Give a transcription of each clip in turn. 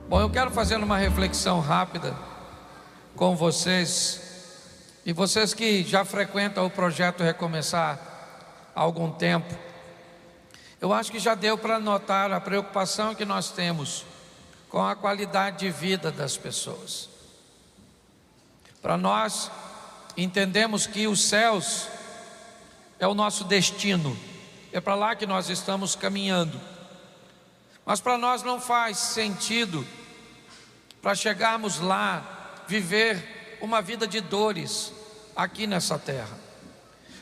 Bom, eu quero fazer uma reflexão rápida com vocês, e vocês que já frequentam o projeto Recomeçar há algum tempo, eu acho que já deu para notar a preocupação que nós temos com a qualidade de vida das pessoas. Para nós, entendemos que os céus é o nosso destino, é para lá que nós estamos caminhando. Mas para nós não faz sentido, para chegarmos lá, viver uma vida de dores aqui nessa terra.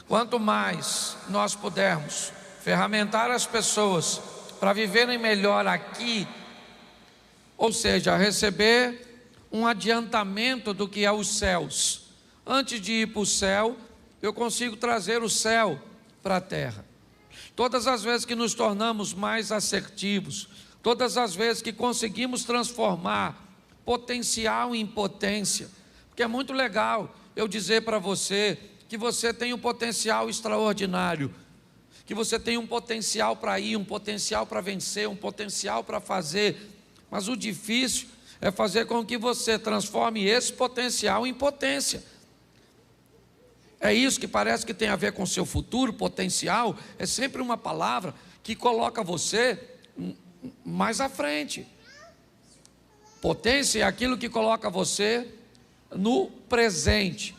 Quanto mais nós pudermos ferramentar as pessoas para viverem melhor aqui, ou seja, receber um adiantamento do que é os céus. Antes de ir para o céu, eu consigo trazer o céu para a terra. Todas as vezes que nos tornamos mais assertivos, todas as vezes que conseguimos transformar potencial em potência, porque é muito legal eu dizer para você que você tem um potencial extraordinário, que você tem um potencial para ir, um potencial para vencer, um potencial para fazer, mas o difícil é fazer com que você transforme esse potencial em potência. É isso que parece que tem a ver com o seu futuro. Potencial é sempre uma palavra que coloca você mais à frente. Potência é aquilo que coloca você no presente,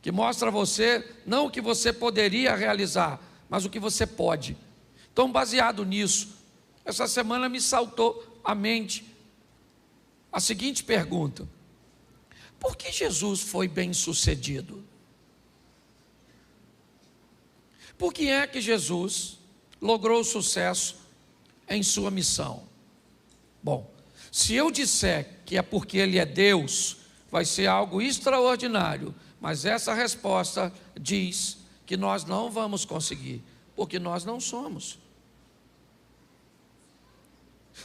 que mostra a você não o que você poderia realizar, mas o que você pode. Então, baseado nisso, essa semana me saltou à mente a seguinte pergunta: por que Jesus foi bem sucedido? Por que é que Jesus logrou sucesso em sua missão? Bom, se eu disser que é porque Ele é Deus, vai ser algo extraordinário, mas essa resposta diz que nós não vamos conseguir, porque nós não somos.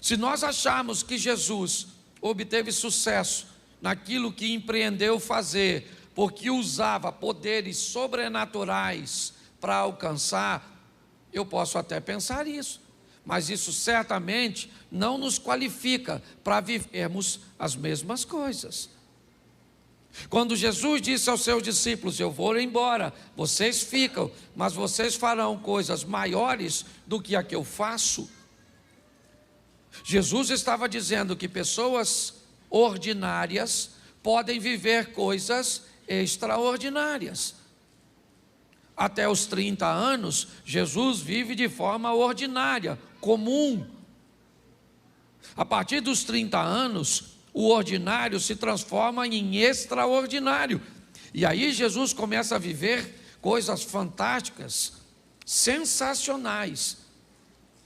Se nós acharmos que Jesus obteve sucesso naquilo que empreendeu fazer, porque usava poderes sobrenaturais para alcançar, eu posso até pensar isso, mas isso certamente não nos qualifica para vivermos as mesmas coisas. Quando Jesus disse aos seus discípulos: eu vou embora, vocês ficam, mas vocês farão coisas maiores do que a que eu faço, Jesus estava dizendo que pessoas ordinárias podem viver coisas extraordinárias. Até os 30 anos, Jesus vive de forma ordinária, comum. A partir dos 30 anos, o ordinário se transforma em extraordinário. E aí Jesus começa a viver coisas fantásticas, sensacionais.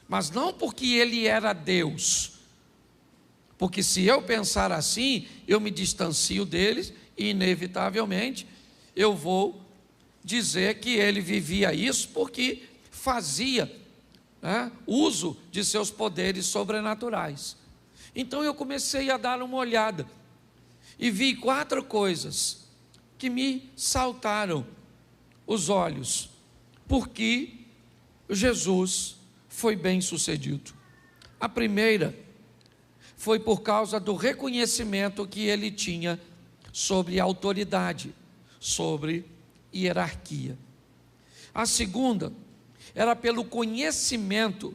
Mas não porque Ele era Deus, porque se eu pensar assim, eu me distancio deles e inevitavelmente eu vou dizer que Ele vivia isso porque fazia uso de seus poderes sobrenaturais. Então eu comecei a dar uma olhada e vi 4 coisas que me saltaram os olhos, porque Jesus foi bem sucedido. A primeira foi por causa do reconhecimento que ele tinha sobre autoridade, sobre hierarquia. A segunda era pelo conhecimento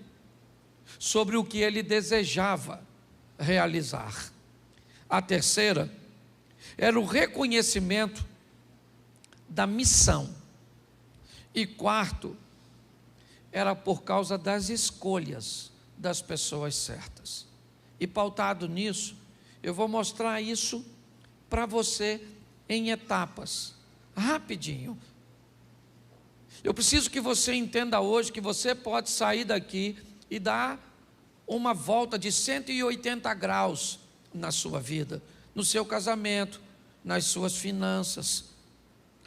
sobre o que ele desejava realizar. A terceira era o reconhecimento da missão. E quarto, era por causa das escolhas das pessoas certas. E pautado nisso, eu vou mostrar isso para você em etapas, rapidinho. Eu preciso que você entenda hoje que você pode sair daqui e dar uma volta de 180 graus na sua vida, no seu casamento, nas suas finanças.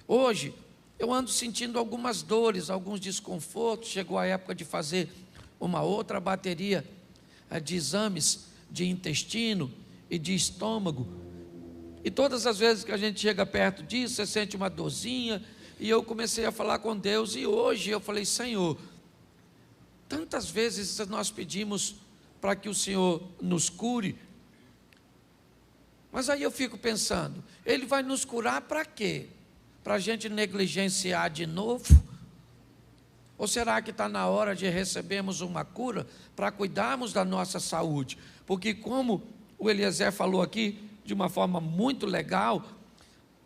Hoje, eu ando sentindo algumas dores, alguns desconfortos. Chegou a época de fazer uma outra bateria de exames de intestino e de estômago. E todas as vezes que a gente chega perto disso, você sente uma dorzinha. E eu comecei a falar com Deus. E hoje eu falei: Senhor, tantas vezes nós pedimos para que o Senhor nos cure, Mas aí eu fico pensando, Ele vai nos curar para quê? Para a gente negligenciar de novo? Ou será que está na hora de recebermos uma cura para cuidarmos da nossa saúde? Porque como o Eliezer falou aqui, de uma forma muito legal,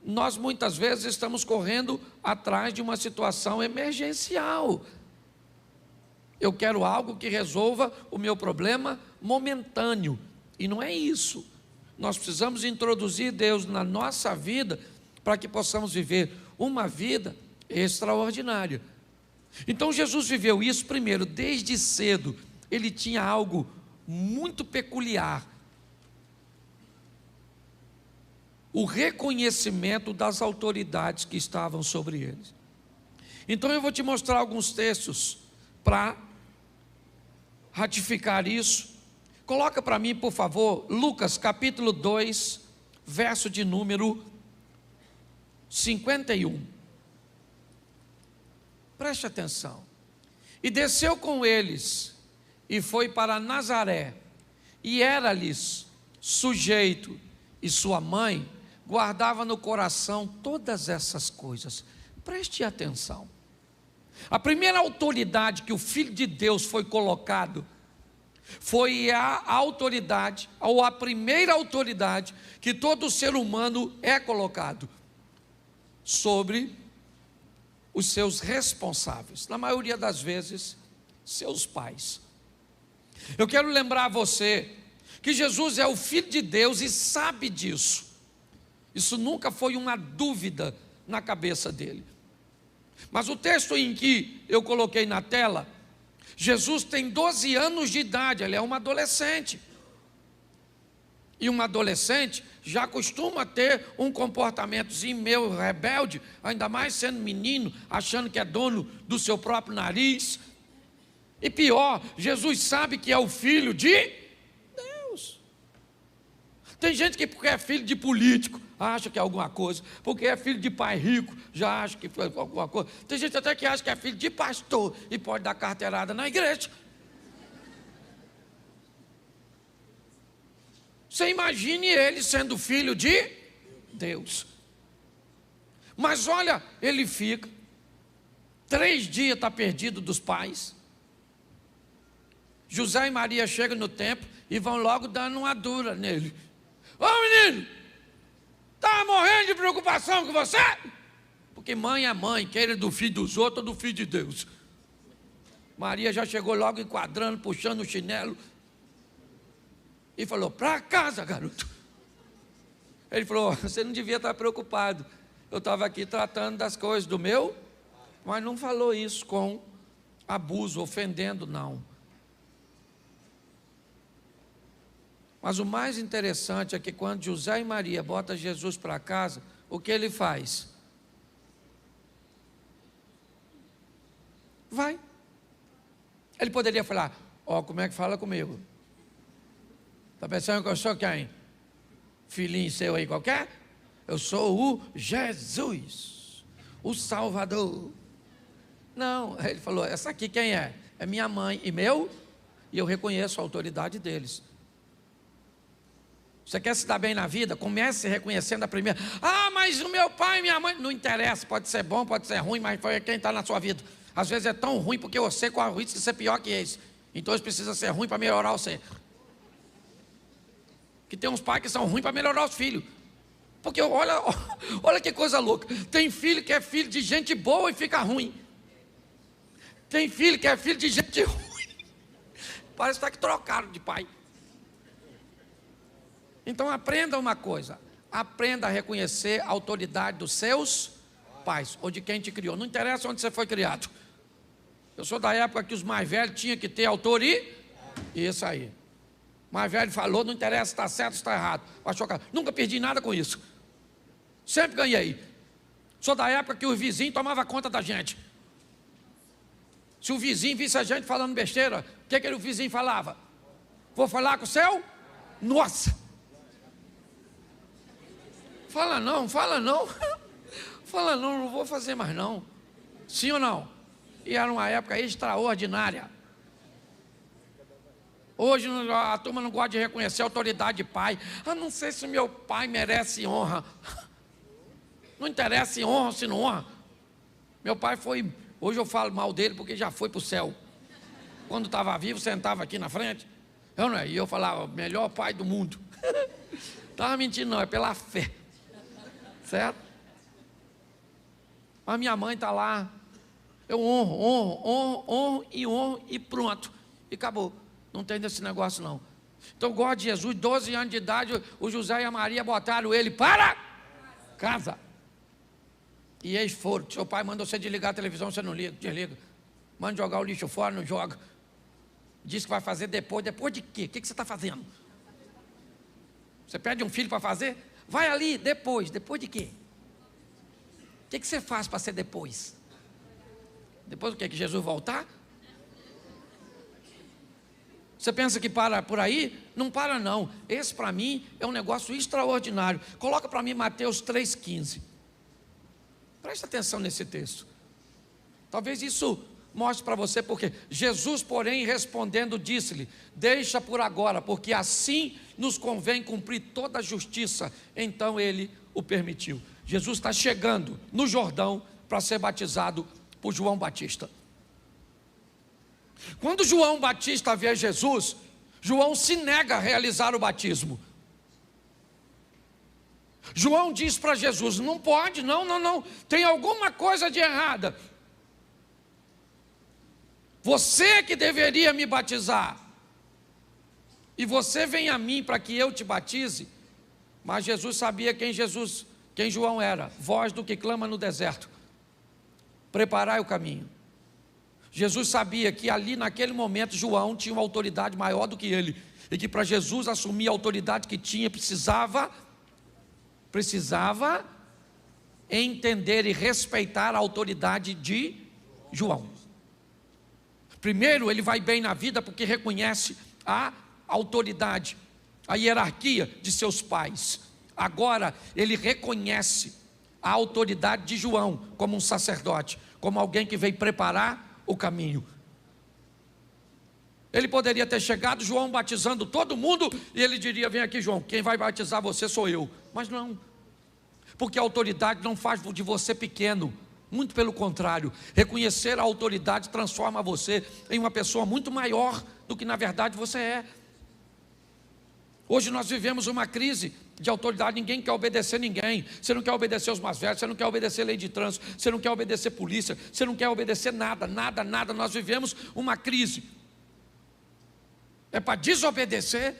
nós muitas vezes estamos correndo atrás de uma situação emergencial. Eu quero algo que resolva o meu problema momentâneo, e não é isso. Nós precisamos introduzir Deus na nossa vida para que possamos viver uma vida extraordinária. Então Jesus viveu isso primeiro, desde cedo. Ele tinha algo muito peculiar: o reconhecimento das autoridades que estavam sobre eles. Então eu vou te mostrar alguns textos para ratificar isso. Coloca para mim, por favor, Lucas capítulo 2, verso de número 51. Preste atenção. E desceu com eles, e foi para Nazaré, e era-lhes sujeito, e sua mãe guardava no coração todas essas coisas. Preste atenção. A primeira autoridade que o Filho de Deus foi colocado, foi a autoridade, ou a primeira autoridade que todo ser humano é colocado, sobre os seus responsáveis, na maioria das vezes, seus pais. Eu quero lembrar a você que Jesus é o Filho de Deus e sabe disso. Isso nunca foi uma dúvida na cabeça dele. Mas o texto em que eu coloquei na tela, Jesus tem 12 anos de idade, ele é uma adolescente. E um adolescente já costuma ter um comportamentozinho meio rebelde, ainda mais sendo menino, achando que é dono do seu próprio nariz. E pior, Jesus sabe que é o Filho de Deus. Tem gente que porque é filho de político, acha que é alguma coisa. Porque é filho de pai rico, já acha que foi alguma coisa. Tem gente até que acha que é filho de pastor e pode dar carteirada na igreja. Você imagine ele sendo filho de Deus. Mas olha, ele fica 3 dias, está perdido dos pais. José e Maria chegam no templo e vão logo dando uma dura nele. Ô menino, está morrendo de preocupação com você? Porque mãe é mãe, queira do filho dos outros ou do filho de Deus. Maria já chegou logo enquadrando, puxando o chinelo. E falou, para casa, garoto. Ele falou, você não devia estar preocupado. Eu estava aqui tratando das coisas do meu, mas não falou isso com abuso, ofendendo, não. Mas o mais interessante é que quando José e Maria botam Jesus para casa, o que ele faz? Vai. Ele poderia falar, ó, como é que fala comigo? Está pensando que eu sou quem? Filhinho seu aí qualquer? Eu sou o Jesus, o Salvador. Não, ele falou, essa aqui quem é? É minha mãe e meu, e eu reconheço a autoridade deles. Você quer se dar bem na vida? Comece reconhecendo a primeira. Ah, mas o meu pai e minha mãe, não interessa, pode ser bom, pode ser ruim, mas foi quem está na sua vida. Às vezes é tão ruim porque você corre o risco de ser pior que eles. Então eles precisam ser ruim para melhorar você. Que tem uns pais que são ruins para melhorar os filhos. Porque olha que coisa louca. Tem filho que é filho de gente boa e fica ruim. Tem filho que é filho de gente ruim. Parece que trocaram de pai. Então aprenda uma coisa. Aprenda a reconhecer a autoridade dos seus pais. Ou de quem te criou. Não interessa onde você foi criado. Eu sou da época que os mais velhos tinham que ter autoridade. Isso aí. Mais velho falou, não interessa se está certo ou está errado. Nunca perdi nada com isso. Sempre ganhei. Sou da época que o vizinho tomava conta da gente. Se o vizinho visse a gente falando besteira, o que o vizinho falava? Vou falar com o seu? Nossa! Fala não, fala não. Fala não, não vou fazer mais não. Sim ou não? E era uma época extraordinária. Hoje a turma não gosta de reconhecer a autoridade de pai. Não sei se meu pai merece honra. Não interessa se honra ou se não honra. Meu pai foi, hoje eu falo mal dele porque já foi para o céu. Quando estava vivo, sentava aqui na frente. E eu falava, melhor pai do mundo. Estava mentindo não, é pela fé. Certo? Mas minha mãe está lá. Eu honro e pronto. E acabou. Não tem desse negócio não. Então eu gosto de Jesus, 12 anos de idade, o José e a Maria botaram ele para casa. E eles foram. Seu pai manda você desligar a televisão, você não liga, desliga. Manda jogar o lixo fora, não joga. Diz que vai fazer depois. Depois de quê? O que você está fazendo? Você pede um filho para fazer? Vai ali, depois. Depois de quê? O que você faz para ser depois? Depois do quê? Que Jesus voltar? Você pensa que para por aí? Não para não. Esse para mim é um negócio extraordinário. Coloca para mim Mateus 3,15. Presta atenção nesse texto. Talvez isso mostre para você porque Jesus, porém, respondendo, disse-lhe: deixa por agora, porque assim nos convém cumprir toda a justiça. Então ele o permitiu. Jesus está chegando no Jordão para ser batizado por João Batista. Quando João Batista vê Jesus, João se nega a realizar o batismo. João diz para Jesus: não pode, não, tem alguma coisa de errada. Você que deveria me batizar, e você vem a mim para que eu te batize. Mas Jesus sabia quem João era: voz do que clama no deserto, preparai o caminho. Jesus sabia que ali naquele momento João tinha uma autoridade maior do que ele, e que para Jesus assumir a autoridade que tinha, precisava entender e respeitar a autoridade de João. Primeiro, ele vai bem na vida porque reconhece a autoridade, a hierarquia de seus pais. Agora, ele reconhece a autoridade de João como um sacerdote, como alguém que veio preparar o caminho. Ele poderia ter chegado, João batizando todo mundo, e ele diria: vem aqui, João, quem vai batizar você sou eu. Mas não, porque a autoridade não faz de você pequeno, muito pelo contrário. Reconhecer a autoridade transforma você em uma pessoa muito maior do que na verdade você é. Hoje nós vivemos uma crise de autoridade, ninguém quer obedecer ninguém. Você não quer obedecer os mais velhos, você não quer obedecer lei de trânsito, você não quer obedecer polícia, você não quer obedecer nada. Nós vivemos uma crise. É para desobedecer,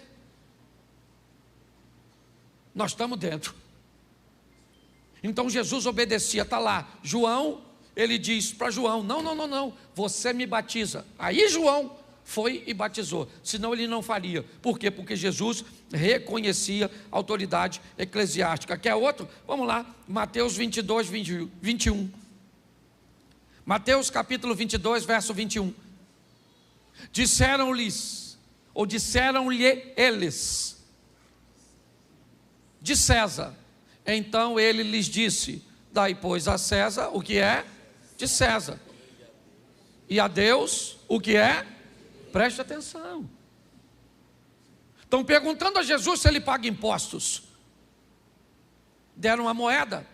nós estamos dentro. Então Jesus obedecia, está lá, João, ele diz para João: não, você me batiza. Aí João foi e batizou, senão ele não faria. Por quê? Porque Jesus reconhecia a autoridade eclesiástica. Quer outro? Vamos lá, Mateus 22, 21. Mateus capítulo 22, verso 21. Disseram-lhe eles: de César. Então ele lhes disse: dai, pois, a César o que é de César, e a Deus o que é. Preste atenção. Estão perguntando a Jesus se ele paga impostos. Deram uma moeda,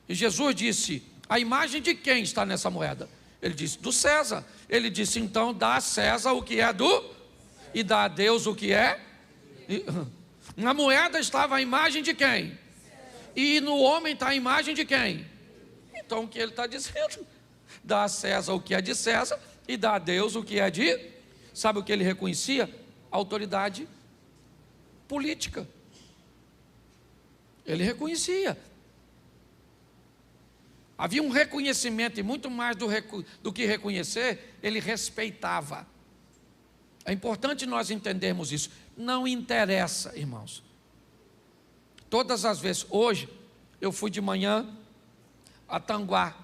e Jesus disse: a imagem de quem está nessa moeda? Ele disse: do César. Ele disse: então dá a César o que é do, e dá a Deus o que é. Na moeda estava a imagem de quem? E no homem está a imagem de quem? Então o que ele está dizendo? Dá a César o que é de César, e dá a Deus o que é de. Sabe o que ele reconhecia? A autoridade política. Ele reconhecia. Havia um reconhecimento, e muito mais do que reconhecer, ele respeitava. É importante nós entendermos isso. Não interessa, irmãos. Todas as vezes, hoje, eu fui de manhã a Tanguá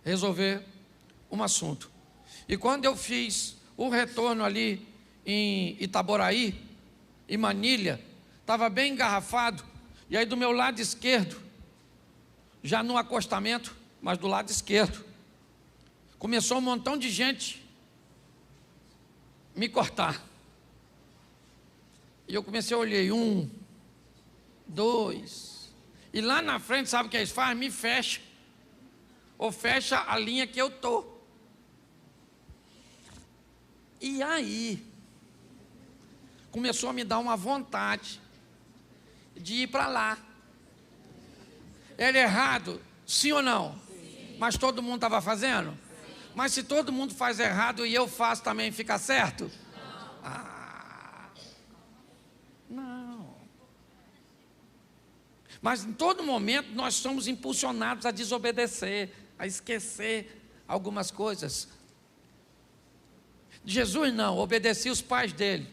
resolver um assunto. E quando eu fiz o retorno ali em Itaboraí, em Manilha, estava bem engarrafado, e aí do meu lado esquerdo, já no acostamento, mas do lado esquerdo, começou um montão de gente me cortar. E eu comecei a olhar, 1, 2. E lá na frente, sabe o que eles fazem? Me fecha. Ou fecha a linha que eu estou. E aí, começou a me dar uma vontade de ir para lá. Era errado, sim ou não? Sim. Mas todo mundo estava fazendo? Sim. Mas se todo mundo faz errado e eu faço também, fica certo? Não. Não. Mas em todo momento nós somos impulsionados a desobedecer, a esquecer algumas coisas. Jesus não, obedecia os pais dele.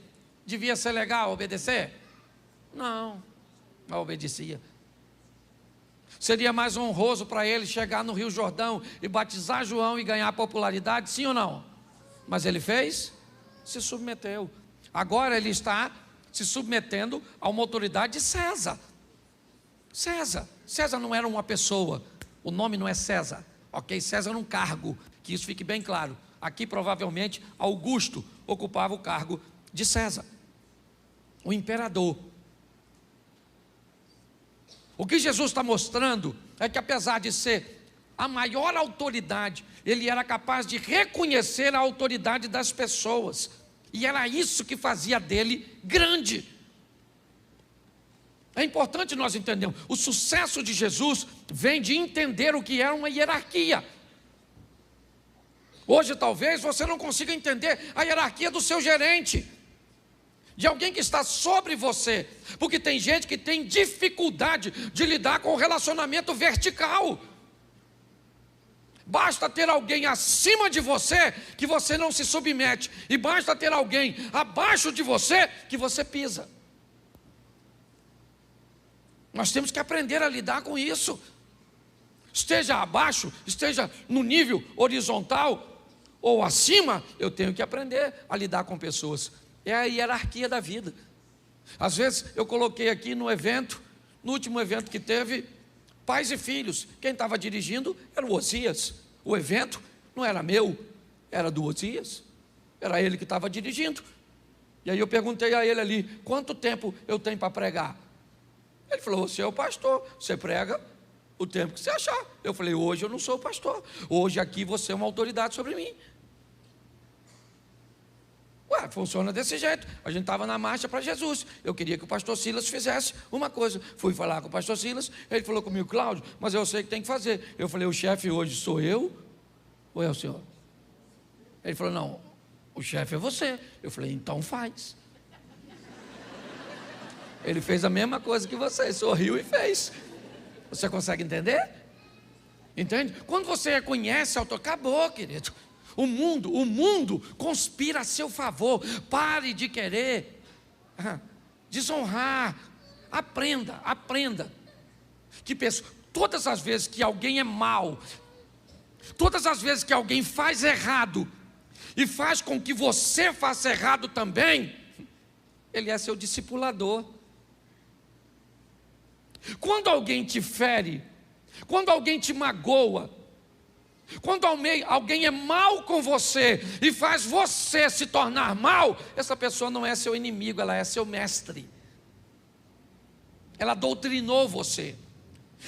Devia ser legal obedecer? Não, não obedecia. Seria mais honroso para ele chegar no Rio Jordão e batizar João e ganhar popularidade, sim ou não? Mas ele fez? Se submeteu. Agora ele está se submetendo a uma autoridade de César. César não era uma pessoa, o nome não é César, ok? César era um cargo, que isso fique bem claro. Aqui provavelmente Augusto ocupava o cargo de César, o imperador. O que Jesus está mostrando é que apesar de ser a maior autoridade, ele era capaz de reconhecer a autoridade das pessoas, e era isso que fazia dele grande. É importante nós entendermos, o sucesso de Jesus vem de entender o que é uma hierarquia. Hoje talvez você não consiga entender a hierarquia do seu gerente, de alguém que está sobre você, porque tem gente que tem dificuldade de lidar com o relacionamento vertical. Basta ter alguém acima de você que você não se submete, e basta ter alguém abaixo de você que você pisa. Nós temos que aprender a lidar com isso. Esteja abaixo, esteja no nível horizontal ou acima, eu tenho que aprender a lidar com pessoas. É a hierarquia da vida. Às vezes eu coloquei aqui no evento, no último evento que teve, pais e filhos. Quem estava dirigindo era o Osias. O evento não era meu, era do Osias. Era ele que estava dirigindo. E aí eu perguntei a ele ali, quanto tempo eu tenho para pregar? Ele falou, você é o pastor, você prega o tempo que você achar. Eu falei, hoje eu não sou o pastor, hoje aqui você é uma autoridade sobre mim. Ué, funciona desse jeito. A gente estava na marcha para Jesus. Eu queria que o pastor Silas fizesse uma coisa. Fui falar com o pastor Silas, ele falou comigo, Cláudio, mas eu sei que tem que fazer. Eu falei, o chefe hoje sou eu ou é o senhor? Ele falou, não, o chefe é você. Eu falei, então faz. Ele fez a mesma coisa que você, sorriu e fez. Você consegue entender? Entende? Quando você reconhece, acabou, querido. O mundo conspira a seu favor. Pare de querer desonrar. Aprenda. Que todas as vezes que alguém é mau, todas as vezes que alguém faz errado e faz com que você faça errado também, ele é seu discipulador. Quando alguém te fere, quando alguém te magoa, quando alguém é mal com você e faz você se tornar mal, essa pessoa não é seu inimigo, ela é seu mestre. Ela doutrinou você.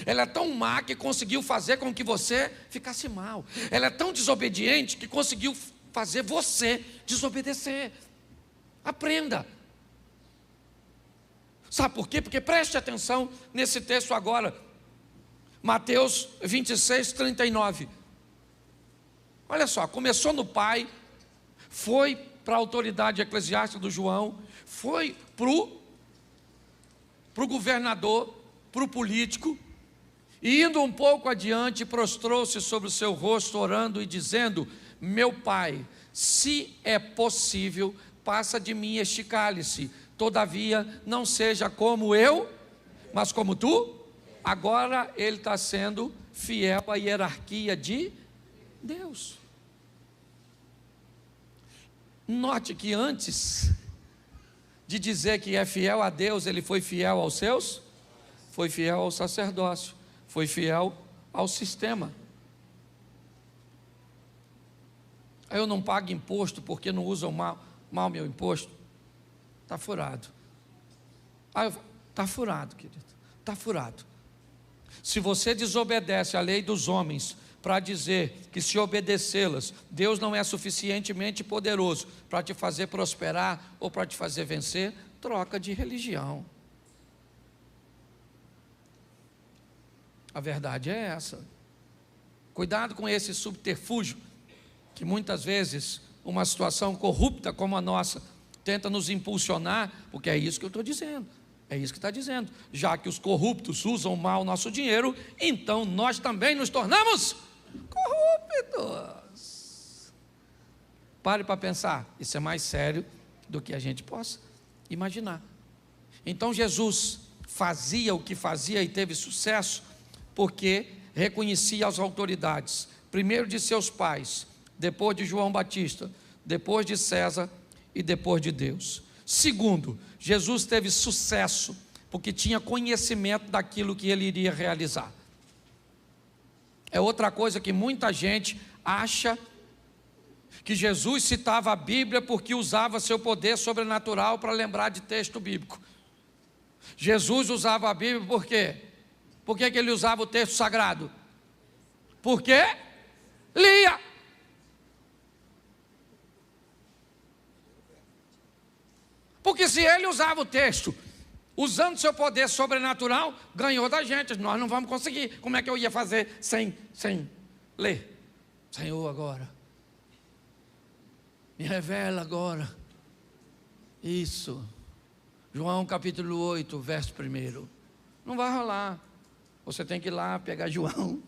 Ela é tão má que conseguiu fazer com que você ficasse mal. Ela é tão desobediente que conseguiu fazer você desobedecer. Aprenda. Sabe por quê? Porque preste atenção nesse texto agora, Mateus 26, 39. Olha só, começou no pai, foi para a autoridade eclesiástica do João, foi para o governador, para o político, e indo um pouco adiante, prostrou-se sobre o seu rosto, orando e dizendo, meu pai, se é possível, passa de mim este cálice, todavia não seja como eu, mas como tu. Agora ele está sendo fiel à hierarquia de Deus. Note que antes de dizer que é fiel a Deus, ele foi fiel aos seus, foi fiel ao sacerdócio, foi fiel ao sistema. Eu não pago imposto porque não usam mal meu imposto. Está furado. Está furado, querido, está furado. Se você desobedece à lei dos homens para dizer que, se obedecê-las, Deus não é suficientemente poderoso para te fazer prosperar ou para te fazer vencer, troca de religião. A verdade é essa. Cuidado com esse subterfúgio, que muitas vezes uma situação corrupta como a nossa tenta nos impulsionar, porque é isso que eu estou dizendo. É isso que está dizendo. Já que os corruptos usam mal o nosso dinheiro, então nós também nos tornamos corruptos. Pare para pensar, isso é mais sério do que a gente possa imaginar. Então Jesus fazia o que fazia e teve sucesso, porque reconhecia as autoridades, primeiro de seus pais, depois de João Batista, depois de César e depois de Deus. Segundo, Jesus teve sucesso, porque tinha conhecimento daquilo que ele iria realizar. É outra coisa que muita gente acha que Jesus citava a Bíblia porque usava seu poder sobrenatural para lembrar de texto bíblico. Jesus usava a Bíblia por quê? Por que ele usava o texto sagrado? Porque lia. Porque se ele usava o texto, usando seu poder sobrenatural, ganhou da gente. Nós não vamos conseguir. Como é que eu ia fazer sem ler? Senhor, agora, me revela agora. Isso. João capítulo 8, verso 1. Não vai rolar. Você tem que ir lá pegar João.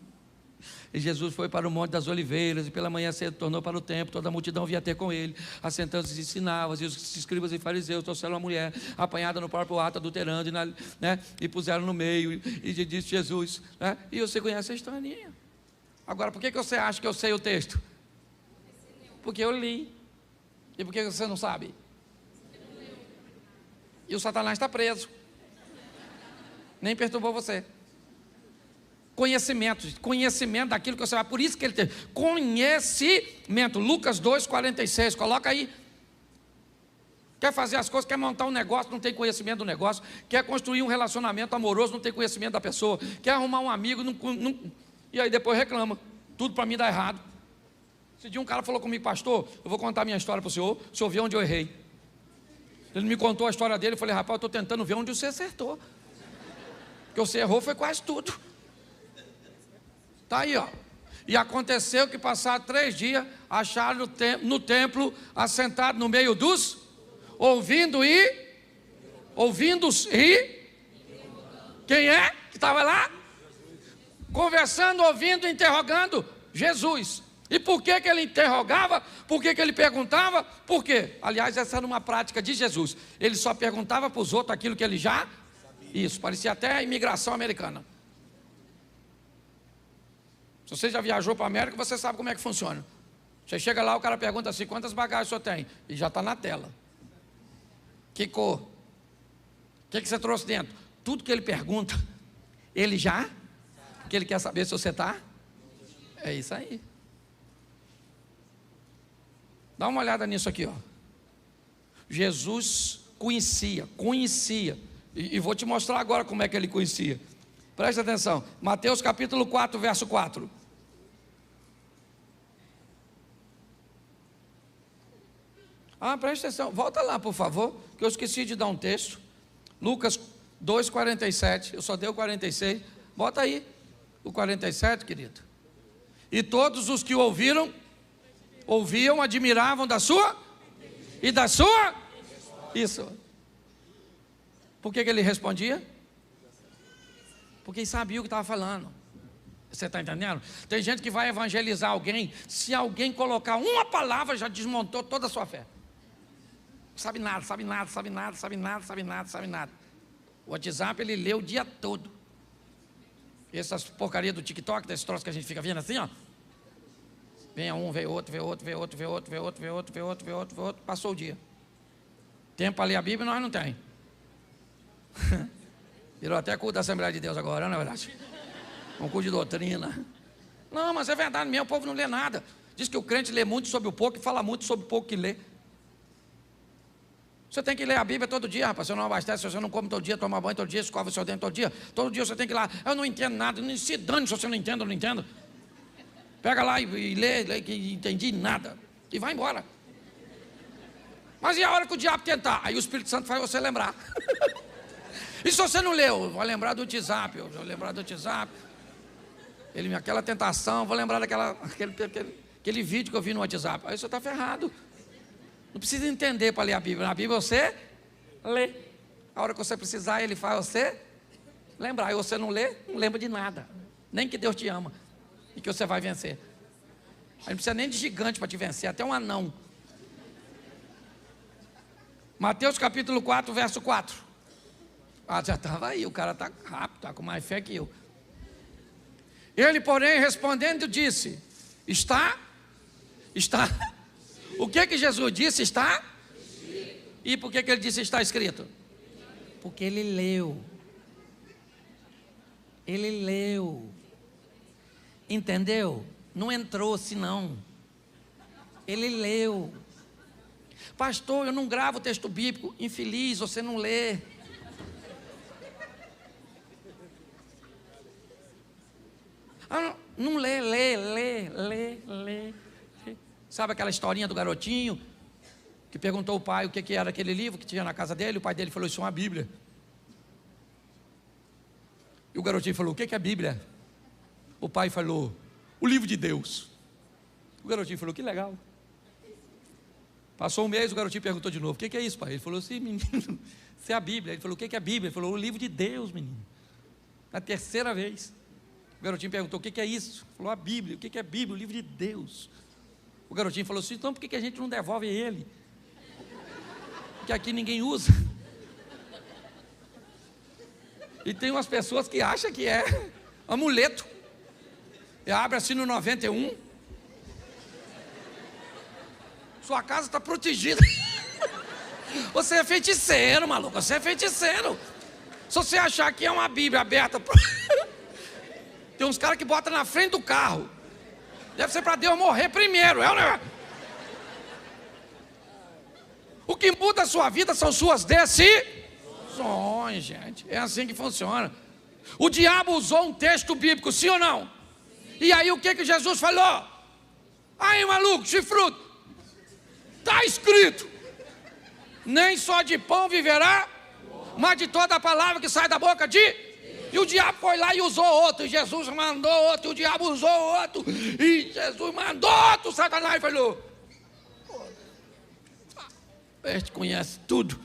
E Jesus foi para o Monte das Oliveiras, e pela manhã cedo tornou para o templo, toda a multidão vinha ter com ele, assentando-se e ensinava, e os escribas e fariseus trouxeram uma mulher, apanhada no próprio ato, adulterando, e puseram no meio, e disse Jesus, e você conhece a historinha. Agora, por que você acha que eu sei o texto? Porque eu li. E por que você não sabe? E o Satanás está preso. Nem perturbou você. Conhecimento daquilo que você vai. Por isso que ele tem conhecimento. Lucas 2,46, coloca aí. Quer fazer as coisas, quer montar um negócio, não tem conhecimento do negócio. Quer construir um relacionamento amoroso, não tem conhecimento da pessoa. Quer arrumar um amigo, e aí depois reclama. Tudo para mim dá errado. Esse dia um cara falou comigo, pastor, eu vou contar minha história para o senhor ver onde eu errei. Ele me contou a história dele, eu falei, rapaz, eu estou tentando ver onde você acertou. Porque você errou foi quase tudo. Está aí, ó. E aconteceu que, passados 3 dias, acharam no templo, assentado no meio dos, ouvindo e quem é que estava lá? Conversando, ouvindo, interrogando Jesus. E por que ele interrogava? Por que ele perguntava? Por quê? Aliás, essa era uma prática de Jesus. Ele só perguntava para os outros aquilo que ele já... Isso, parecia até a imigração americana. Se você já viajou para a América, você sabe como é que funciona. Você chega lá, o cara pergunta assim, quantas bagagens o senhor tem? E já está na tela. Que cor? O que você trouxe dentro? Tudo que ele pergunta, ele já... Porque ele quer saber se você está... É isso aí. Dá uma olhada nisso aqui, ó. Jesus conhecia. E vou te mostrar agora como é que ele conhecia. Presta atenção. Mateus capítulo 4, verso 4. Presta atenção. Volta lá, por favor, que eu esqueci de dar um texto. Lucas 2, 47. Eu só dei o 46. Bota aí o 47, querido. E todos os que ouviam, admiravam da sua e da sua. Isso. Por que ele respondia? Porque ele sabia o que estava falando. Você está entendendo? Tem gente que vai evangelizar alguém, se alguém colocar uma palavra, já desmontou toda a sua fé. Sabe nada. O WhatsApp ele lê o dia todo. Essas porcarias do TikTok, desses troços que a gente fica vendo assim, ó. Vem um, vem outro, passou o dia. Tempo para ler a Bíblia nós não tem. Virou até culto da Assembleia de Deus agora, não é verdade? Um culto de doutrina. Não, mas é verdade mesmo, o povo não lê nada. Diz que o crente lê muito sobre o pouco e fala muito sobre o pouco que lê. Você tem que ler a Bíblia todo dia, rapaz. Você não abastece, você não come todo dia, toma banho todo dia, escova o seu dente todo dia. Todo dia você tem que ir lá. Eu não entendo nada, não se dane se você não entende, eu não entendo. Pega lá e lê, que entendi nada. E vai embora. Mas e a hora que o diabo tentar? Aí o Espírito Santo faz você lembrar. E se você não leu? Vou lembrar do WhatsApp, vou lembrar do WhatsApp. Aquela tentação, vou lembrar daquele vídeo que eu vi no WhatsApp. Aí você está ferrado. Não precisa entender para ler a Bíblia. Na Bíblia você lê. A hora que você precisar, ele faz você lembrar. E você não lê, não lembra de nada. Nem que Deus te ama e que você vai vencer. Aí não precisa nem de gigante para te vencer, até um anão. Mateus capítulo 4, verso 4. Ah, já estava aí, o cara está rápido, está com mais fé que eu. Ele, porém, respondendo, disse: Está. O que Jesus disse? Está. E por que ele disse está escrito? Porque ele leu. Ele leu. Entendeu? Não entrou senão. Ele leu. Pastor, eu não gravo o texto bíblico. Infeliz, você não lê. Ah, não lê. Sabe aquela historinha do garotinho que perguntou ao pai o que era aquele livro que tinha na casa dele? O pai dele falou: isso é uma Bíblia. E o garotinho falou: o que é a Bíblia? O pai falou: o livro de Deus. O garotinho falou: que legal. Passou um mês, o garotinho perguntou de novo: o que é isso, pai? Ele falou: sim, menino, isso é a Bíblia. Ele falou: o que é a Bíblia? Ele falou: o livro de Deus, menino. Na terceira vez, o garotinho perguntou: o que é isso? Ele falou: a Bíblia. O que é a Bíblia? O livro de Deus. O garotinho falou assim: então por que a gente não devolve ele? Porque aqui ninguém usa. E tem umas pessoas que acham que é amuleto. E abre assim no 91. Sua casa está protegida. Você é feiticeiro, maluco. Você é feiticeiro. Se você achar que é uma Bíblia aberta, tem uns caras que botam na frente do carro. Deve ser para Deus morrer primeiro, é ou não é? O que muda a sua vida são suas decisões, gente. É assim que funciona. O diabo usou um texto bíblico, sim ou não? E aí o que Jesus falou? Aí, maluco, chifrudo, está escrito: nem só de pão viverá, mas de toda a palavra que sai da boca de... E o diabo foi lá e usou outro, e Jesus mandou outro, e o diabo usou outro, e Jesus mandou outro. Satanás falou: este conhece tudo.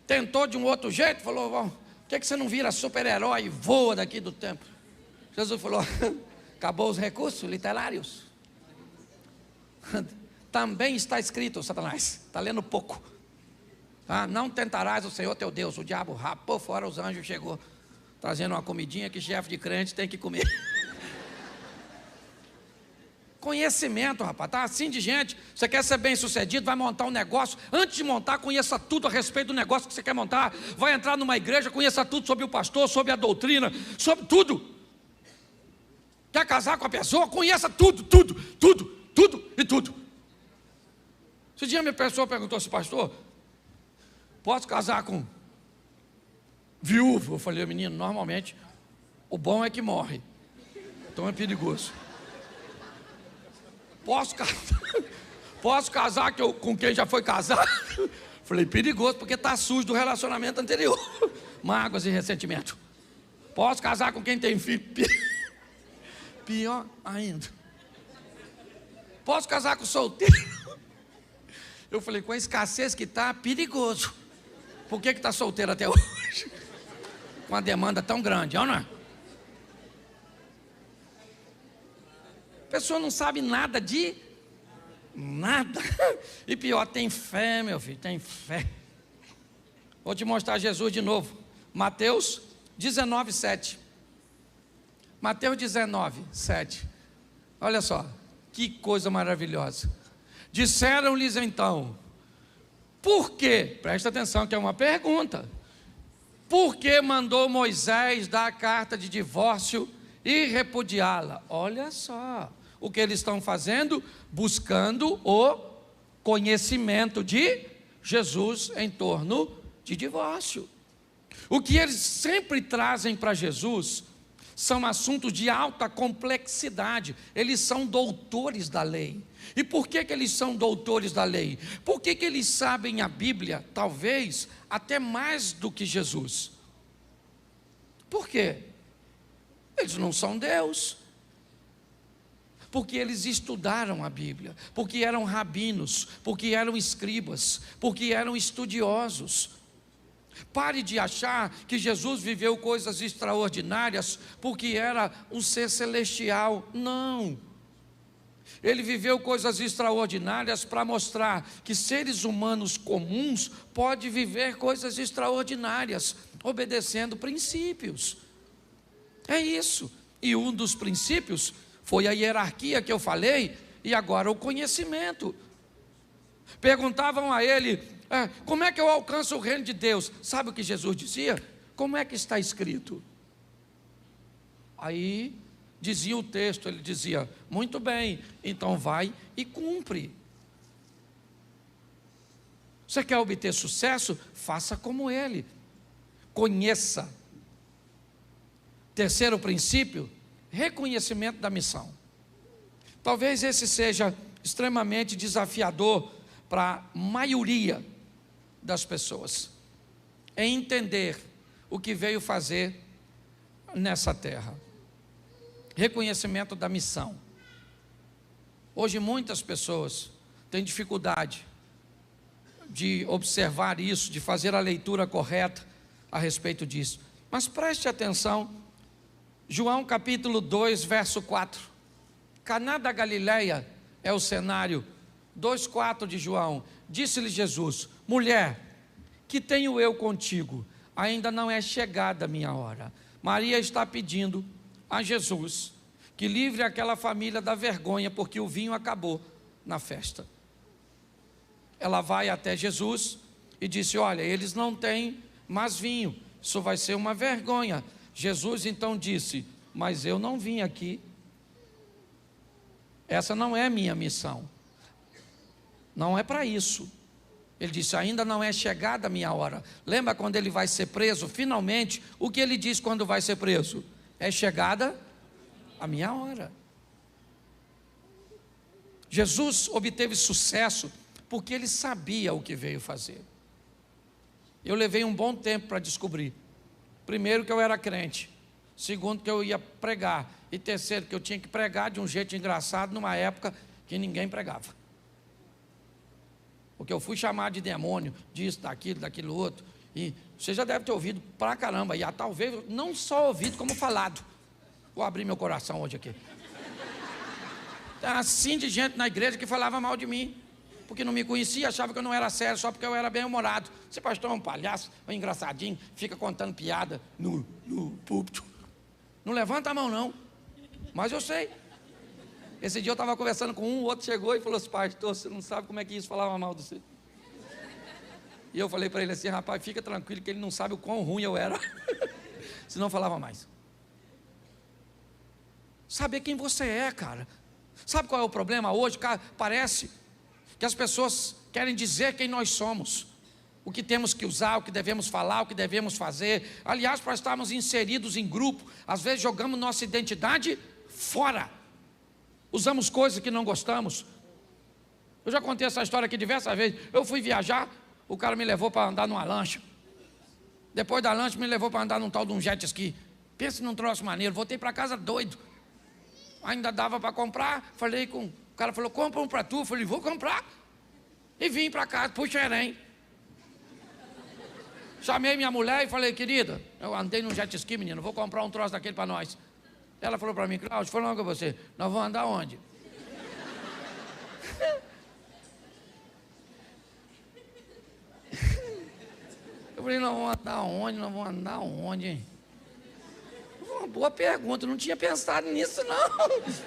Tentou de um outro jeito, falou: por que você não vira super-herói e voa daqui do tempo? Jesus falou: acabou os recursos literários. Também está escrito, Satanás, está lendo pouco. Não tentarás o Senhor teu Deus. O diabo rapou fora os anjos, chegou trazendo uma comidinha que chefe de crente tem que comer. Conhecimento, rapaz, tá assim de gente. Você quer ser bem sucedido, vai montar um negócio. Antes de montar, conheça tudo a respeito do negócio que você quer montar. Vai entrar numa igreja, conheça tudo sobre o pastor, sobre a doutrina, sobre tudo. Quer casar com a pessoa, conheça tudo. Esse dia minha pessoa perguntou assim: pastor, posso casar com viúvo? Eu falei: menino, normalmente o bom é que morre, então é perigoso. Posso casar com quem já foi casado? Falei: perigoso, porque está sujo do relacionamento anterior. Mágoas e ressentimento. Posso casar com quem tem filho? Pior ainda. Posso casar com solteiro? Eu falei: com a escassez que está, perigoso. Por que está solteiro até hoje? Com uma demanda tão grande, não é? A pessoa não sabe nada de nada. E pior, tem fé, meu filho, tem fé. Vou te mostrar Jesus de novo. Mateus 19, 7. Mateus 19, 7. Olha só, que coisa maravilhosa. Disseram-lhes então: por quê? Presta atenção que é uma pergunta. Por que mandou Moisés dar a carta de divórcio e repudiá-la? Olha só o que eles estão fazendo: buscando o conhecimento de Jesus em torno de divórcio. O que eles sempre trazem para Jesus são assuntos de alta complexidade. Eles são doutores da lei. E por que eles são doutores da lei? Por que eles sabem a Bíblia, talvez, até mais do que Jesus? Por quê? Eles não são Deus. Porque eles estudaram a Bíblia, porque eram rabinos, porque eram escribas, porque eram estudiosos. Pare de achar que Jesus viveu coisas extraordinárias porque era um ser celestial. Não. Ele viveu coisas extraordinárias para mostrar que seres humanos comuns podem viver coisas extraordinárias, obedecendo princípios. É isso. E um dos princípios foi a hierarquia que eu falei, e agora o conhecimento. Perguntavam a ele, como é que eu alcanço o reino de Deus? Sabe o que Jesus dizia? Como é que está escrito? Aí dizia o texto, ele dizia, muito bem, então vai e cumpre. Você quer obter sucesso? Faça como ele. Conheça. Terceiro princípio, reconhecimento da missão. Talvez esse seja extremamente desafiador para a maioria das pessoas, é entender o que veio fazer nessa terra. Reconhecimento da missão. Hoje muitas pessoas têm dificuldade de observar isso, de fazer a leitura correta a respeito disso. Mas preste atenção, João capítulo 2, verso 4. Caná da Galileia é o cenário. 2,4 de João. Disse-lhe Jesus, mulher, que tenho eu contigo? Ainda não é chegada a minha hora. Maria está pedindo a Jesus que livre aquela família da vergonha, porque o vinho acabou na festa. Ela vai até Jesus e disse, olha, eles não têm mais vinho, isso vai ser uma vergonha. Jesus então disse, mas eu não vim aqui, essa não é minha missão, não é para isso. Ele disse, ainda não é chegada a minha hora. Lembra quando ele vai ser preso? Finalmente, o que ele diz quando vai ser preso? É chegada a minha hora. Jesus obteve sucesso porque ele sabia o que veio fazer. Eu levei um bom tempo para descobrir. Primeiro, que eu era crente. Segundo, que eu ia pregar. E terceiro, que eu tinha que pregar de um jeito engraçado numa época que ninguém pregava. Porque eu fui chamado de demônio, disso, daquilo outro. E você já deve ter ouvido pra caramba. E talvez não só ouvido, como falado. Vou abrir meu coração hoje aqui. Tem assim de gente na igreja que falava mal de mim. Porque não me conhecia, achava que eu não era sério, só porque eu era bem-humorado. Esse pastor é um palhaço, é um engraçadinho, fica contando piada no púlpito. Não levanta a mão não, mas eu sei. Esse dia eu estava conversando com um, o outro chegou e falou assim, pastor, você não sabe como é que isso falava mal de você. E eu falei para ele assim, rapaz, fica tranquilo que ele não sabe o quão ruim eu era. Senão falava mais. Saber quem você é, cara. Sabe qual é o problema hoje? Cara, parece que as pessoas querem dizer quem nós somos, o que temos que usar, o que devemos falar, o que devemos fazer. Aliás, para estarmos inseridos em grupo, às vezes jogamos nossa identidade fora, usamos coisas que não gostamos. Eu já contei essa história aqui diversas vezes. Eu fui viajar, o cara me levou para andar numa lancha, depois da lancha me levou para andar num tal de um jet ski. Pensa num troço maneiro, voltei para casa doido, ainda dava para comprar, falei com... O cara falou, compra um para tu. Eu falei, vou comprar. E vim para casa, pro Xerém. Chamei minha mulher e falei, querida, eu andei num jet ski, menino, vou comprar um troço daquele para nós. Ela falou para mim, Cláudio, falando com você, nós vamos andar onde? Eu falei, nós vamos andar onde? Nós vamos andar onde, hein? Uma boa pergunta, eu não tinha pensado nisso, não.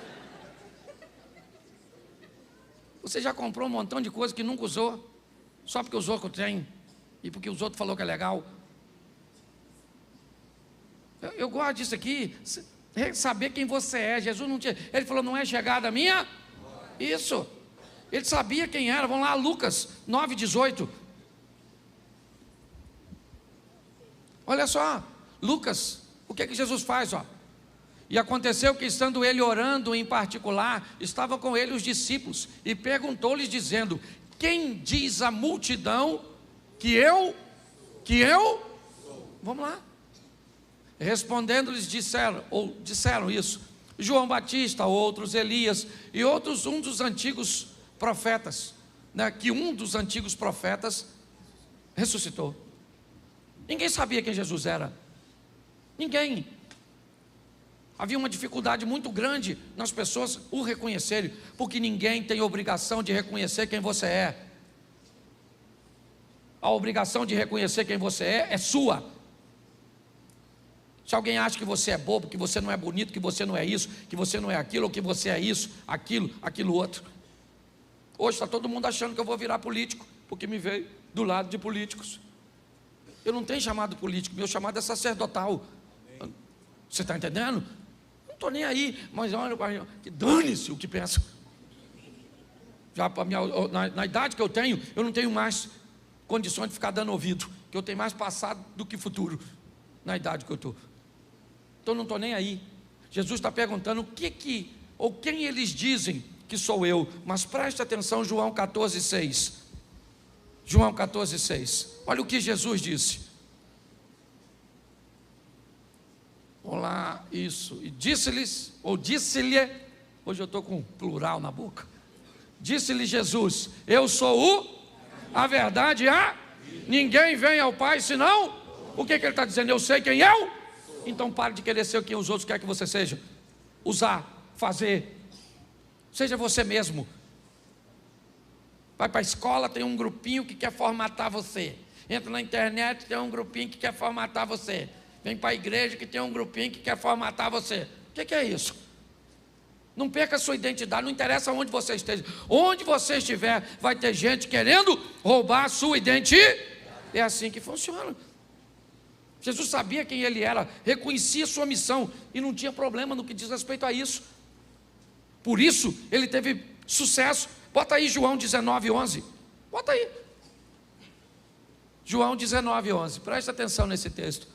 Você já comprou um montão de coisa que nunca usou, só porque os outros têm, e porque os outros falaram que é legal. Eu gosto disso aqui, saber quem você é. Jesus não tinha, ele falou, não é chegada a minha? Isso, ele sabia quem era. Vamos lá, Lucas 9,18. Olha só, Lucas, o que Jesus faz? E aconteceu que, estando ele orando em particular, estavam com ele os discípulos, e perguntou-lhes dizendo: quem diz a multidão que eu? Vamos lá. Respondendo-lhes disseram isso: João Batista, outros Elias, e outros um dos antigos profetas, né, que um dos antigos profetas ressuscitou. Ninguém sabia quem Jesus era. Ninguém. Havia uma dificuldade muito grande nas pessoas o reconhecerem, porque ninguém tem obrigação de reconhecer quem você é. A obrigação de reconhecer quem você é sua. Se alguém acha que você é bobo, que você não é bonito, que você não é isso, que você não é aquilo, ou que você é isso, aquilo outro. Hoje está todo mundo achando que eu vou virar político, porque me veio do lado de políticos. Eu não tenho chamado político, meu chamado é sacerdotal. Você está entendendo? Não estou nem aí, mas olha, que dane-se o que pensam. Já na idade que eu tenho, eu não tenho mais condições de ficar dando ouvido, que eu tenho mais passado do que futuro, na idade que eu estou. Então não estou nem aí. Jesus está perguntando quem eles dizem que sou eu. Mas preste atenção, João 14,6. João 14,6. Olha o que Jesus disse. Olá, isso. E disse-lhes, ou disse-lhe, hoje eu estou com plural na boca. Disse-lhe Jesus: eu sou a verdade, ninguém vem ao Pai senão. O que ele está dizendo? Eu sei quem eu. Então pare de querer ser quem os outros querem que você seja. Usar, fazer. Seja você mesmo. Vai para a escola, tem um grupinho que quer formatar você. Entra na internet, tem um grupinho que quer formatar você. Vem para a igreja que tem um grupinho que quer formatar você. O que é isso? Não perca a sua identidade, não interessa onde você esteja. Onde você estiver, vai ter gente querendo roubar a sua identidade. É assim que funciona. Jesus sabia quem ele era, reconhecia sua missão e não tinha problema no que diz respeito a isso. Por isso, ele teve sucesso. Bota aí João 19:11. Bota aí. João 19:11. Presta atenção nesse texto.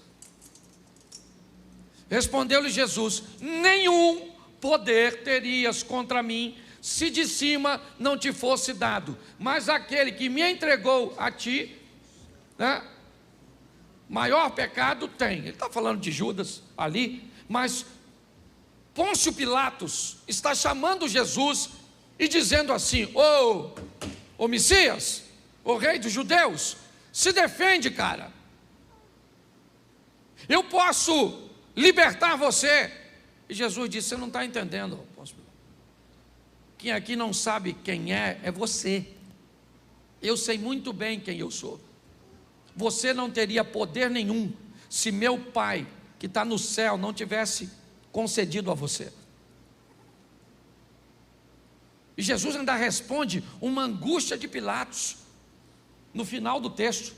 Respondeu-lhe Jesus: nenhum poder terias contra mim, se de cima não te fosse dado. Mas aquele que me entregou a ti, né, maior pecado tem. Ele está falando de Judas ali, mas Pôncio Pilatos está chamando Jesus e dizendo assim: ô Messias, o rei dos judeus, se defende, cara. Eu posso libertar você. E Jesus disse: você não está entendendo, Pôncio Pilatos. Quem aqui não sabe quem é você. Eu sei muito bem quem eu sou. Você não teria poder nenhum se meu Pai, que está no céu, não tivesse concedido a você. E Jesus ainda responde uma angústia de Pilatos, no final do texto: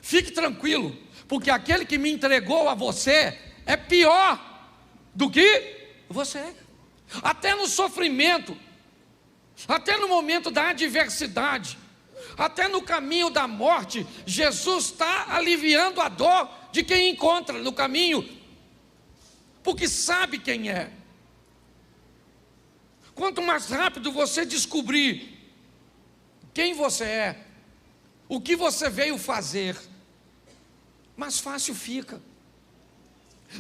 fique tranquilo, porque aquele que me entregou a você é pior do que você. Até no sofrimento, até no momento da adversidade, até no caminho da morte, Jesus está aliviando a dor de quem encontra no caminho, porque sabe quem é. Quanto mais rápido você descobrir quem você é, o que você veio fazer, mais fácil fica.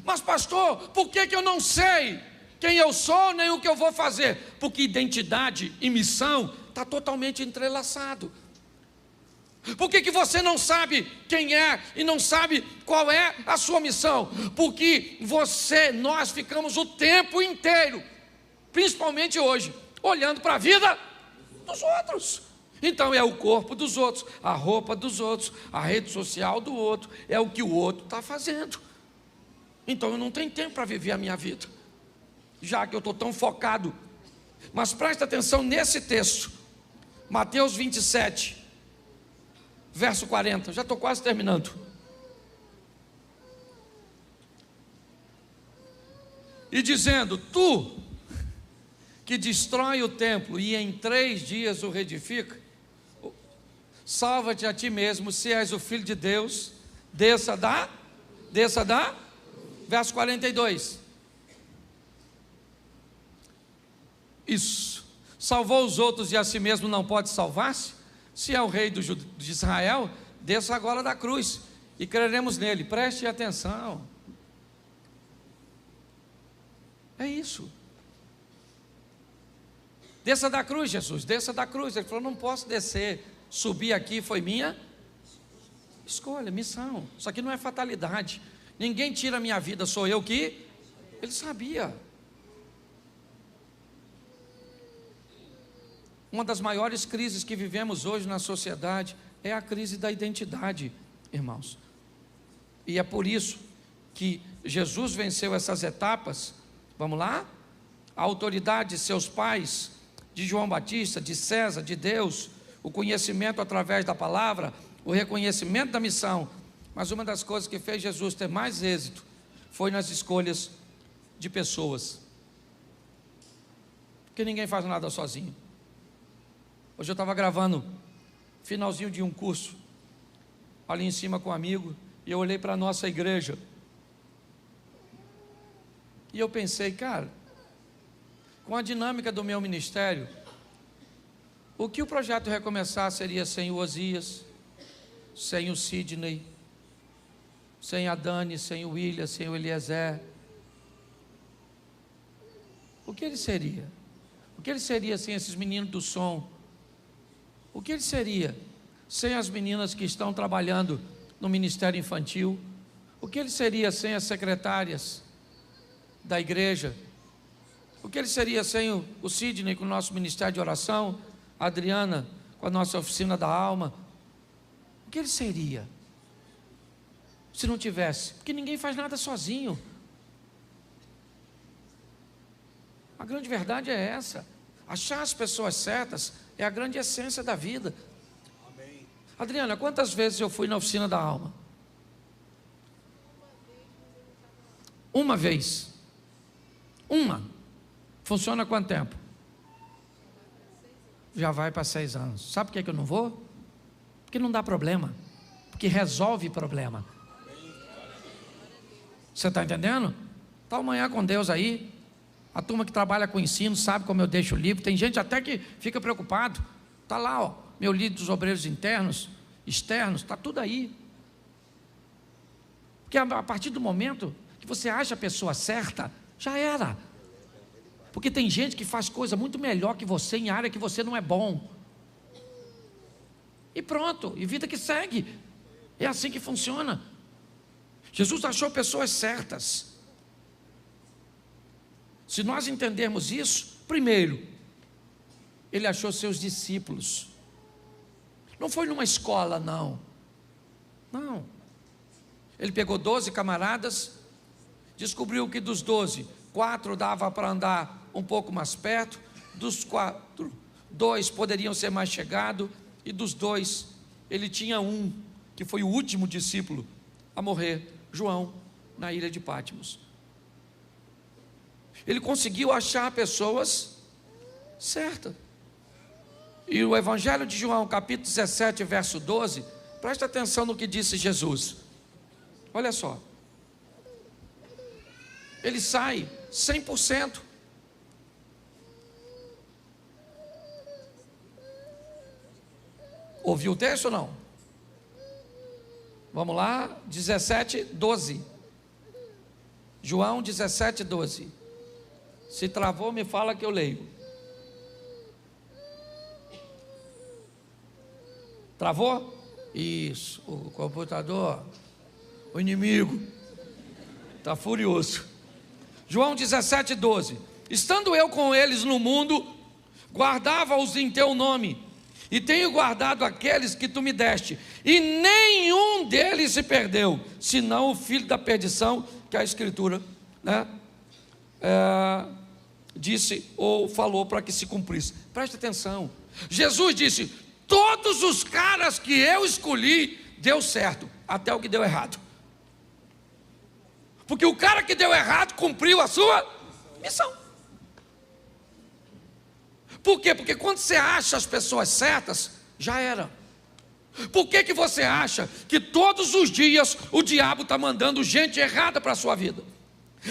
Mas pastor, por que eu não sei quem eu sou, nem o que eu vou fazer? Porque identidade e missão está totalmente entrelaçado. Por que você não sabe quem é e não sabe qual é a sua missão? Porque nós ficamos o tempo inteiro, principalmente hoje, olhando para a vida dos outros. Então é o corpo dos outros, a roupa dos outros, a rede social do outro, é o que o outro está fazendo. Então eu não tenho tempo para viver a minha vida, já que eu estou tão focado. Mas presta atenção nesse texto, Mateus 27, verso 40, já estou quase terminando. E dizendo: tu que destrói o templo e em 3 dias o reedifica, salva-te a ti mesmo, se és o Filho de Deus, desça da desça da... Verso 42. Isso. Salvou os outros e a si mesmo não pode salvar-se? Se é o rei de Israel, desça agora da cruz e creremos nele. Preste atenção. É isso. Desça da cruz, Jesus, desça da cruz. Ele falou, não posso descer. Subir aqui foi minha escolha, missão. Isso aqui não é fatalidade. Ninguém tira a minha vida, sou eu que... Ele sabia. Uma das maiores crises que vivemos hoje na sociedade é a crise da identidade, irmãos. E é por isso que Jesus venceu essas etapas. Vamos lá? A autoridade de seus pais, de João Batista, de César, de Deus, o conhecimento através da palavra, o reconhecimento da missão. Mas uma das coisas que fez Jesus ter mais êxito foi nas escolhas de pessoas. Porque ninguém faz nada sozinho. Hoje eu estava gravando finalzinho de um curso ali em cima com um amigo, e eu olhei para a nossa igreja e eu pensei, cara, com a dinâmica do meu ministério, o que o projeto Recomeçar seria sem o Osias, sem o Sidney, sem a Dani, sem o William, sem o Eliezer? O que ele seria? O que ele seria sem esses meninos do som? O que ele seria sem as meninas que estão trabalhando no Ministério Infantil? O que ele seria sem as secretárias da igreja? O que ele seria sem o Sidney com o nosso Ministério de Oração, a Adriana com a nossa Oficina da Alma? O que ele seria se não tivesse? Porque ninguém faz nada sozinho. A grande verdade é essa. Achar as pessoas certas é a grande essência da vida. Amém. Adriana, quantas vezes eu fui na Oficina da Alma? Uma vez. Uma. Funciona há quanto tempo? Já vai para 6 anos. Sabe por que eu não vou? Porque não dá problema. Porque resolve problema. Você está entendendo? Está amanhã com Deus aí. A turma que trabalha com ensino sabe como eu deixo o livro. Tem gente até que fica preocupado. Está lá, ó, meu livro dos obreiros internos, externos, está tudo aí. Porque a partir do momento que você acha a pessoa certa, já era. Porque tem gente que faz coisa muito melhor que você em área que você não é bom. E pronto, e vida que segue. É assim que funciona. Jesus achou pessoas certas. Se nós entendermos isso, primeiro, ele achou seus discípulos. Não foi numa escola, não. Não. Ele pegou 12 camaradas, descobriu que dos 12, 4 dava para andar um pouco mais perto, dos 4, 2 poderiam ser mais chegados, e dos 2, ele tinha um, que foi o último discípulo a morrer, João, na ilha de Patmos. Ele conseguiu achar pessoas certas. E o Evangelho de João, capítulo 17, verso 12, presta atenção no que disse Jesus. Olha só. Ele sai 100%. Ouviu o texto ou não? Vamos lá, 17, 12. João 17, 12. Se travou, me fala que eu leio. Travou? Isso, o computador, o inimigo está furioso. João 17, 12. Estando eu com eles no mundo, guardava-os em teu nome, e tenho guardado aqueles que tu me deste, e nenhum deles se perdeu, senão o filho da perdição, que a Escritura, né, disse ou falou para que se cumprisse. Preste atenção. Jesus disse: todos os caras que eu escolhi deu certo, até o que deu errado. Porque o cara que deu errado cumpriu a sua missão. Por quê? Porque quando você acha as pessoas certas, já era. Por que você acha que todos os dias o diabo está mandando gente errada para a sua vida?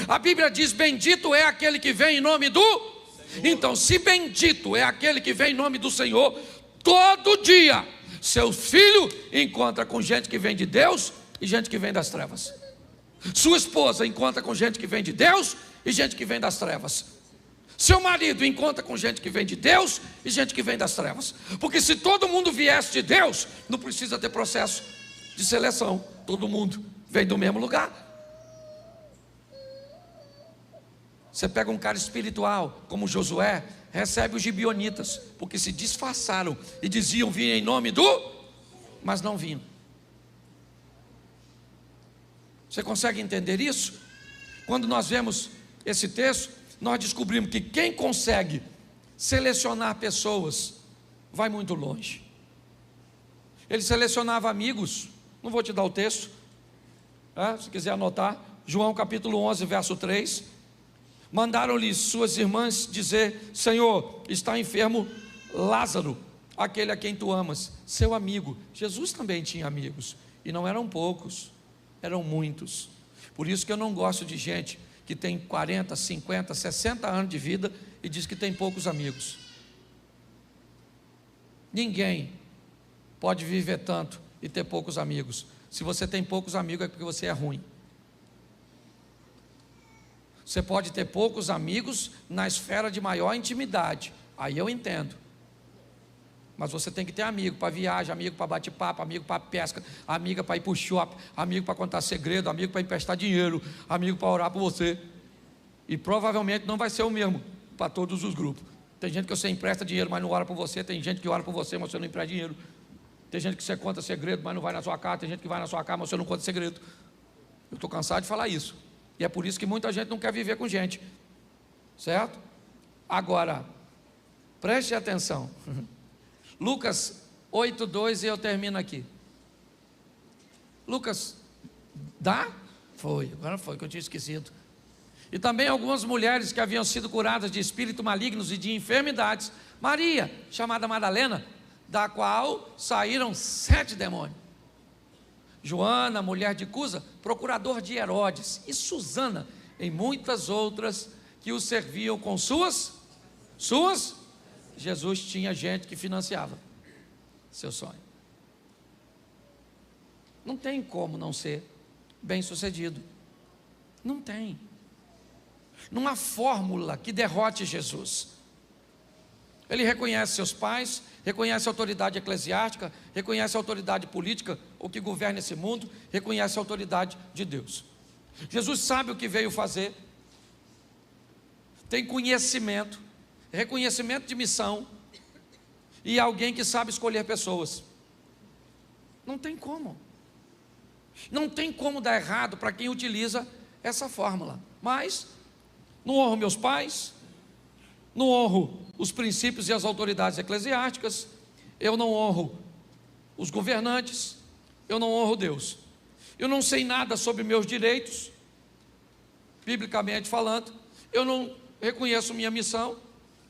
A Bíblia diz: bendito é aquele que vem em nome do Senhor. Então, se bendito é aquele que vem em nome do Senhor, todo dia seu filho encontra com gente que vem de Deus e gente que vem das trevas. Sua esposa encontra com gente que vem de Deus e gente que vem das trevas. Seu marido encontra com gente que vem de Deus e gente que vem das trevas. Porque se todo mundo viesse de Deus, não precisa ter processo de seleção. Todo mundo vem do mesmo lugar. Você pega um cara espiritual como Josué, recebe os gibeonitas, porque se disfarçaram e diziam vir em nome do, mas não vinham. Você consegue entender isso? Quando nós vemos esse texto, nós descobrimos que quem consegue selecionar pessoas vai muito longe. Ele selecionava amigos. Não vou te dar o texto, se quiser anotar. João capítulo 11, verso 3. Mandaram-lhe suas irmãs dizer: Senhor, está enfermo Lázaro, aquele a quem tu amas, seu amigo. Jesus também tinha amigos, e não eram poucos, eram muitos. Por isso que eu não gosto de gente que tem 40, 50, 60 anos de vida e diz que tem poucos amigos. Ninguém pode viver tanto e ter poucos amigos. Se você tem poucos amigos é porque você é ruim. Você pode ter poucos amigos na esfera de maior intimidade, aí eu entendo. Mas você tem que ter amigo para viagem, amigo para bate-papo, amigo para pesca, amiga para ir para o shopping, amigo para contar segredo, amigo para emprestar dinheiro, amigo para orar por você. E provavelmente não vai ser o mesmo para todos os grupos. Tem gente que você empresta dinheiro, mas não ora por você. Tem gente que ora por você, mas você não empresta dinheiro. Tem gente que você conta segredo, mas não vai na sua casa. Tem gente que vai na sua casa, mas você não conta segredo. Eu estou cansado de falar isso. E é por isso que muita gente não quer viver com gente. Certo? Agora, preste atenção. Lucas 8:2 e eu termino aqui. Lucas, dá? Foi, agora foi que eu tinha esquecido. E também algumas mulheres que haviam sido curadas de espíritos malignos e de enfermidades. Maria, chamada Madalena, da qual saíram 7 demônios. Joana, mulher de Cusa, procurador de Herodes, e Susana, e muitas outras que o serviam com suas. Jesus tinha gente que financiava seu sonho. Não tem como não ser bem sucedido. Não tem. Não há fórmula que derrote Jesus. Ele reconhece seus pais, reconhece a autoridade eclesiástica, reconhece a autoridade política, o que governa esse mundo, reconhece a autoridade de Deus. Jesus sabe o que veio fazer, tem conhecimento, reconhecimento de missão, e alguém que sabe escolher pessoas. Não tem como. Não tem como dar errado para quem utiliza essa fórmula. Mas não honro meus pais, não honro os princípios e as autoridades eclesiásticas, eu não honro os governantes, eu não honro Deus. Eu não sei nada sobre meus direitos, biblicamente falando, eu não reconheço minha missão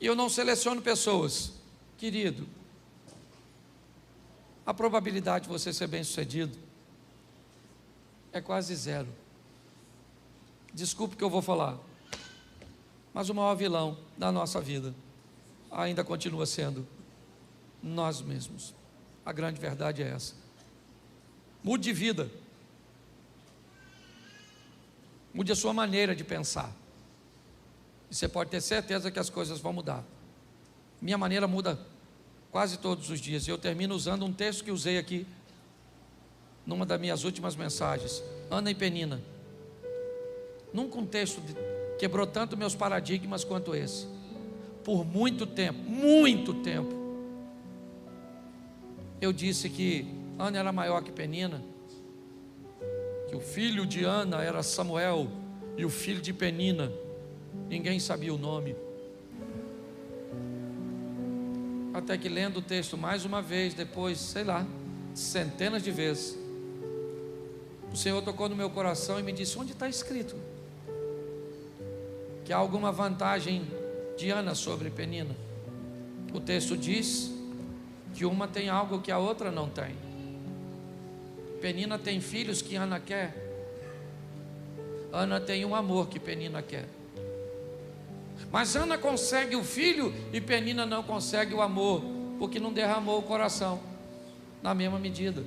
e eu não seleciono pessoas. Querido, a probabilidade de você ser bem-sucedido é quase zero. Desculpe o que eu vou falar, mas o maior vilão da nossa vida ainda continua sendo nós mesmos. A grande verdade é essa. Mude de vida. Mude a sua maneira de pensar. E você pode ter certeza que as coisas vão mudar. Minha maneira muda quase todos os dias. E eu termino usando um texto que usei aqui numa das minhas últimas mensagens. Ana e Penina. Nunca um texto quebrou tanto meus paradigmas quanto esse. Por muito tempo, eu disse que Ana era maior que Penina, que o filho de Ana era Samuel e o filho de Penina ninguém sabia o nome. Até que, lendo o texto mais uma vez, depois, sei lá, centenas de vezes, o Senhor tocou no meu coração e me disse: onde está escrito que há alguma vantagem de Ana sobre Penina? O texto diz que uma tem algo que a outra não tem. Penina tem filhos que Ana quer. Ana tem um amor que Penina quer. Mas Ana consegue o filho e Penina não consegue o amor, porque não derramou o coração na mesma medida.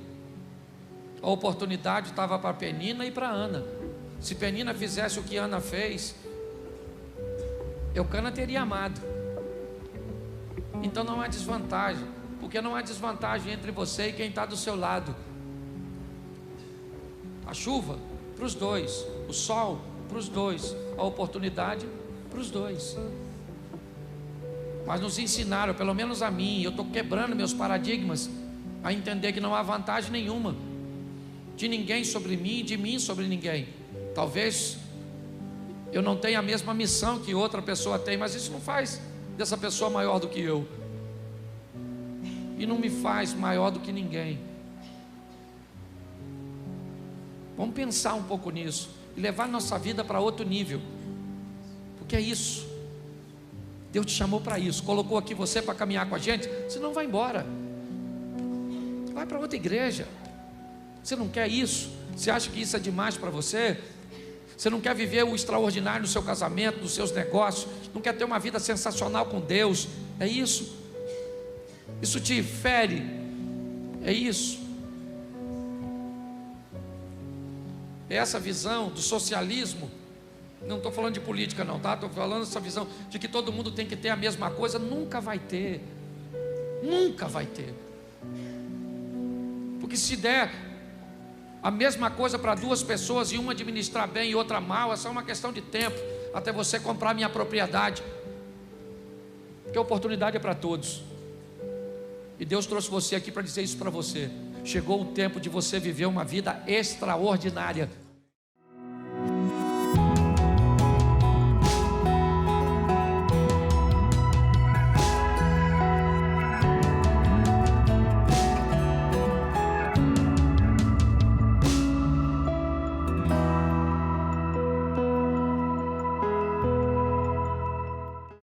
A oportunidade estava para Penina e para Ana. Se Penina fizesse o que Ana fez, Eucana teria amado. Então não há desvantagem, porque não há desvantagem entre você e quem está do seu lado. A chuva para os dois, o sol para os dois, a oportunidade para os dois. Mas nos ensinaram, pelo menos a mim, eu estou quebrando meus paradigmas, a entender que não há vantagem nenhuma de ninguém sobre mim e de mim sobre ninguém. Talvez eu não tenha a mesma missão que outra pessoa tem, mas isso não faz dessa pessoa maior do que eu, e não me faz maior do que ninguém. Vamos pensar um pouco nisso e levar nossa vida para outro nível, porque é isso. Deus te chamou para isso, colocou aqui você para caminhar com a gente. Você não vai embora, vai para outra igreja. Você não quer isso? Você acha que isso é demais para você? Você não quer viver o extraordinário no seu casamento, nos seus negócios? Não quer ter uma vida sensacional com Deus? É isso? Isso te fere? É isso? É essa visão do socialismo? Não estou falando de política não, tá? Estou falando dessa visão de que todo mundo tem que ter a mesma coisa. Nunca vai ter. Nunca vai ter. Porque se der a mesma coisa para duas pessoas e uma administrar bem e outra mal, essa é uma questão de tempo, até você comprar minha propriedade. Porque a oportunidade é para todos. E Deus trouxe você aqui para dizer isso para você. Chegou o tempo de você viver uma vida extraordinária.